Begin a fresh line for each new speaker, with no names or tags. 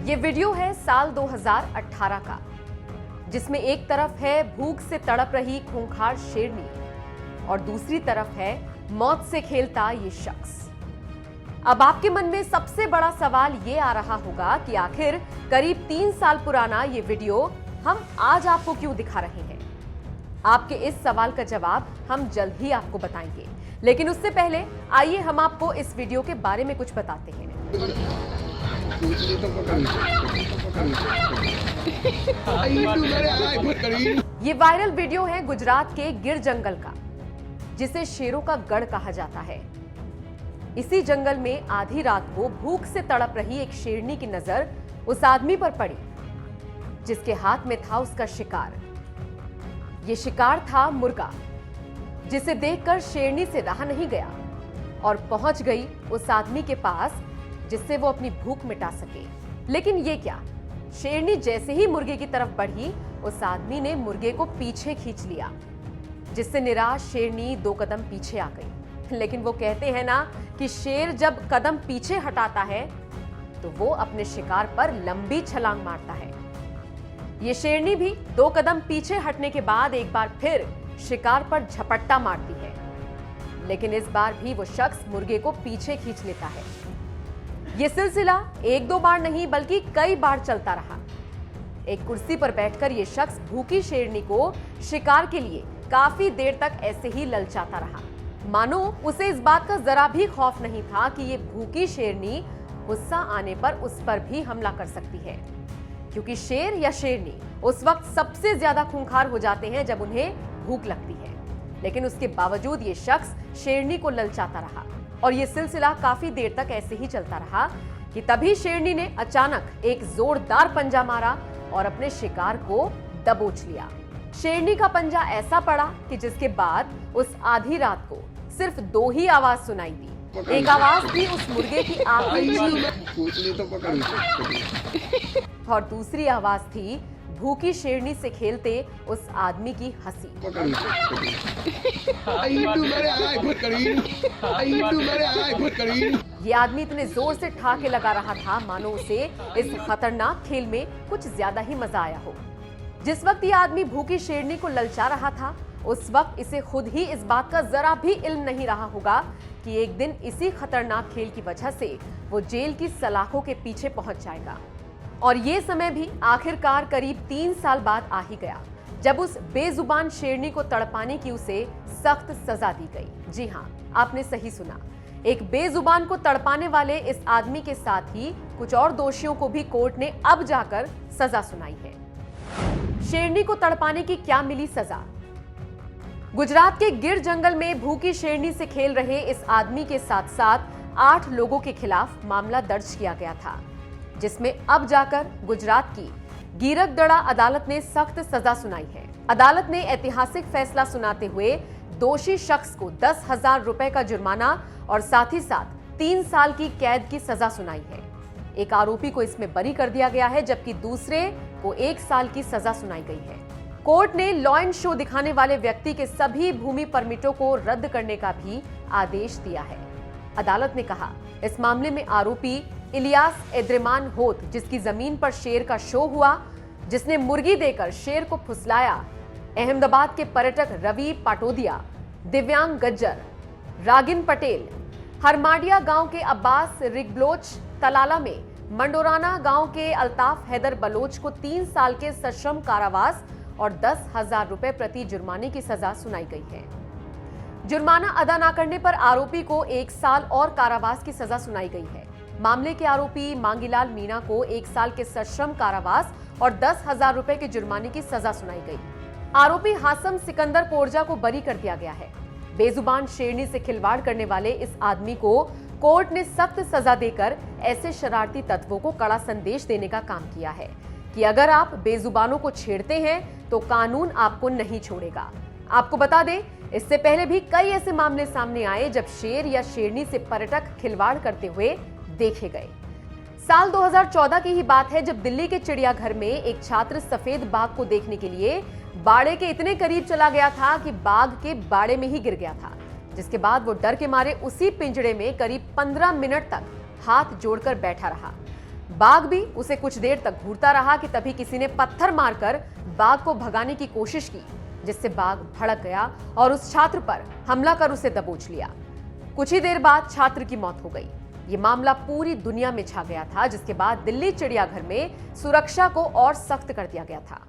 ये वीडियो है साल 2018 का, जिसमें एक तरफ है भूख से तड़प रही खूंखार शेरनी और दूसरी तरफ है मौत से खेलता ये शख्स। अब आपके मन में सबसे बड़ा सवाल ये आ रहा होगा कि आखिर करीब 3 साल पुराना ये वीडियो हम आज आपको क्यों दिखा रहे हैं। आपके इस सवाल का जवाब हम जल्द ही आपको बताएंगे, लेकिन उससे पहले आइए हम आपको इस वीडियो के बारे में कुछ बताते हैं। ये वायरल वीडियो है गुजरात के गिर जंगल का, जिसे शेरों का गढ़ कहा जाता है। इसी जंगल में आधी रात को भूख से तड़प रही एक शेरनी की नजर उस आदमी पर पड़ी, जिसके हाथ में था उसका शिकार। ये शिकार था मुर्गा, जिसे देखकर शेरनी से रहा नहीं गया और पहुंच गई उस आदमी के पास, जिससे वो अपनी भूख मिटा सके। लेकिन ये क्या, शेरनी जैसे ही मुर्गे की तरफ बढ़ी, उस आदमी ने मुर्गे को पीछे खींच लिया, जिससे निराश शेरनी 2 कदम पीछे आ गई। लेकिन वो कहते हैं ना कि शेर जब कदम पीछे हटाता है तो वो अपने शिकार पर लंबी छलांग मारता है। ये शेरनी भी 2 कदम पीछे हटने के बाद एक बार फिर शिकार पर झपट्टा मारती है, लेकिन इस बार भी वो शख्स मुर्गे को पीछे खींच लेता है। ये सिलसिला 1-2 बार नहीं बल्कि कई बार चलता रहा। एक कुर्सी पर बैठकर ये शख्स भूखी शेरनी को शिकार के लिए काफी देर तक ऐसे ही ललचाता रहा, मानो उसे इस बात का जरा भी खौफ नहीं था कि ये भूखी शेरनी गुस्सा आने पर उस पर भी हमला कर सकती है, क्योंकि शेर या शेरनी उस वक्त सबसे ज्यादा खूंखार हो जाते हैं जब उन्हें भूख लगती है। लेकिन उसके बावजूद ये शख्स शेरनी को ललचाता रहा और ये सिलसिला काफी देर तक ऐसे ही चलता रहा कि तभी शेरनी ने अचानक एक जोरदार पंजा मारा और अपने शिकार को दबोच लिया। शेरनी का पंजा ऐसा पड़ा कि जिसके बाद उस आधी रात को सिर्फ 2 ही आवाज सुनाई दी। एक आवाज थी उस मुर्गे की आखिरी और दूसरी आवाज थी भूखी शेरनी से खेलते उस आदमी की हंसी। ये आदमी इतने जोर से ठहाके लगा रहा था मानो उसे इस खतरनाक खेल में कुछ ज्यादा ही मजा आया हो। जिस वक्त ये आदमी भूखी शेरनी को ललचा रहा था, उस वक्त इसे खुद ही इस बात का जरा भी इल्म नहीं रहा होगा कि एक दिन इसी खतरनाक खेल की वजह से वो जेल की सलाखों के पीछे पहुंच जाएगा। और ये समय भी आखिरकार करीब 3 साल बाद आ ही गया, जब उस बेजुबान शेरनी को तड़पाने की उसे सख्त सजा दी गई। जी हाँ, आपने सही सुना, एक बेजुबान को तड़पाने वाले इस आदमी के साथ ही कुछ और दोषियों को भी कोर्ट ने अब जाकर सजा सुनाई है। शेरनी को तड़पाने की क्या मिली सजा? गुजरात के गिर जंगल में भूखी शेरनी से खेल रहे इस आदमी के साथ साथ 8 लोगों के खिलाफ मामला दर्ज किया गया था, जिसमें अब जाकर गुजरात की गिरकदड़ा अदालत ने सख्त सजा सुनाई है। अदालत ने ऐतिहासिक फैसला सुनाते हुए दोषी शख्स को 10,000 रुपए का जुर्माना और साथ ही साथ 3 साल की कैद की सजा सुनाई है। एक आरोपी को इसमें बरी कर दिया गया है, जबकि दूसरे को 1 साल की सजा सुनाई गई है। कोर्ट ने लॉ एंड शो दिखाने वाले व्यक्ति के सभी भूमि परमिटों को रद्द करने का भी आदेश दिया है। अदालत ने कहा, इस मामले में आरोपी इलियास एद्रेमान होत, जिसकी जमीन पर शेर का शो हुआ, जिसने मुर्गी देकर शेर को फुसलाया, अहमदाबाद के पर्यटक रवि पाटोदिया, दिव्यांग गज्जर, रागिन पटेल, हरमाडिया गांव के अब्बास रिगब्लोच, तलाला में मंडोराना गांव के अल्ताफ हैदर बलोच को 3 साल के सश्रम कारावास और 10,000 रुपए प्रति जुर्माने की सजा सुनाई गई है। जुर्माना अदा न करने पर आरोपी को 1 साल और कारावास की सजा सुनाई गई है। मामले के आरोपी मांगीलाल मीणा को 1 साल के सश्रम कारावास और 10,000 रुपए के जुर्माने की सजा सुनाई गई। आरोपी हासम सिकंदर कोरजा को बरी कर दिया गया है। बेजुबान शेरनी से खिलवाड़ करने वाले इस आदमी को कोर्ट ने सख्त सजा देकर ऐसे शरारती तत्वों को कड़ा संदेश देने का काम किया है कि अगर आप बेजुबानों को छेड़ते हैं तो कानून आपको नहीं छोड़ेगा। आपको बता दें, इससे पहले भी कई ऐसे मामले सामने आए जब शेर या शेरनी से पर्यटक खिलवाड़ करते हुए देखे गए। साल 2014 की ही बात है, जब दिल्ली के चिड़ियाघर में एक छात्र सफेद बाघ को देखने के लिए बाड़े के इतने करीब चला गया था कि बाघ के बाड़े में ही गिर गया था, जिसके बाद वो डर के मारे उसी पिंजड़े में करीब 15 मिनट तक हाथ जोड़कर बैठा रहा। बाघ भी उसे कुछ देर तक घूरता रहा कि तभी किसी ने पत्थर मारकर बाघ को भगाने की कोशिश की, जिससे बाघ भड़क गया और उस छात्र पर हमला कर उसे दबोच लिया। कुछ ही देर बाद छात्र की मौत हो गई। ये मामला पूरी दुनिया में छा गया था, जिसके बाद दिल्ली चिड़ियाघर में सुरक्षा को और सख्त कर दिया गया था।